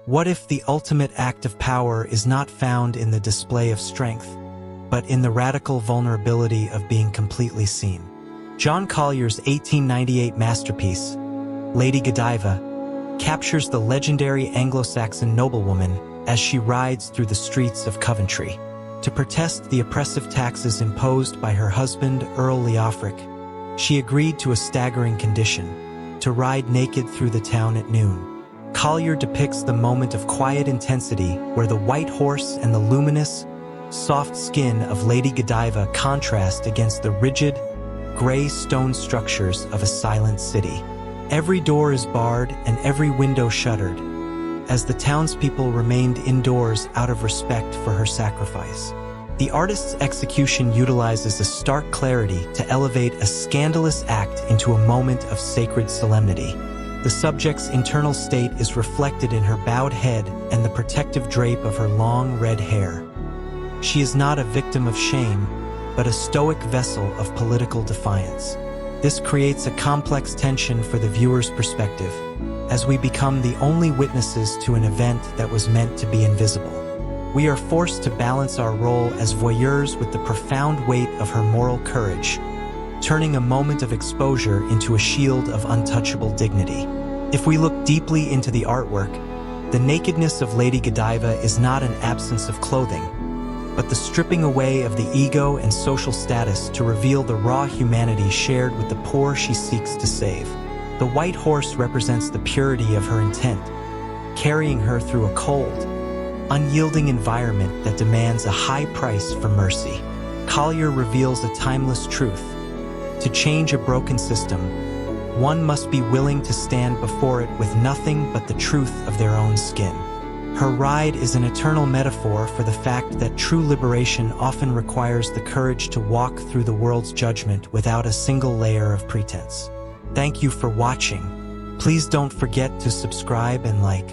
What if the ultimate act of power is not found in the display of strength, but in the radical vulnerability of being completely seen? John Collier's 1898 masterpiece, Lady Godiva, captures the legendary Anglo-Saxon noblewoman as she rides through the streets of Coventry to protest the oppressive taxes imposed by her husband, Earl Leofric. She agreed to a staggering condition: to ride naked through the town at noon. Collier depicts the moment of quiet intensity where the white horse and the luminous, soft skin of Lady Godiva contrast against the rigid, gray stone structures of a silent city. Every door is barred and every window shuttered, as the townspeople remained indoors out of respect for her sacrifice. The artist's execution utilizes a stark clarity to elevate a scandalous act into a moment of sacred solemnity. The subject's internal state is reflected in her bowed head and the protective drape of her long red hair. She is not a victim of shame, but a stoic vessel of political defiance. This creates a complex tension for the viewer's perspective, as we become the only witnesses to an event that was meant to be invisible. We are forced to balance our role as voyeurs with the profound weight of her moral courage, turning a moment of exposure into a shield of untouchable dignity. If we look deeply into the artwork, the nakedness of Lady Godiva is not an absence of clothing, but the stripping away of the ego and social status to reveal the raw humanity shared with the poor she seeks to save. The white horse represents the purity of her intent, carrying her through a cold, unyielding environment that demands a high price for mercy. Collier reveals a timeless truth: to change a broken system, one must be willing to stand before it with nothing but the truth of their own skin. Her ride is an eternal metaphor for the fact that true liberation often requires the courage to walk through the world's judgment without a single layer of pretense. Thank you for watching. Please don't forget to subscribe and like.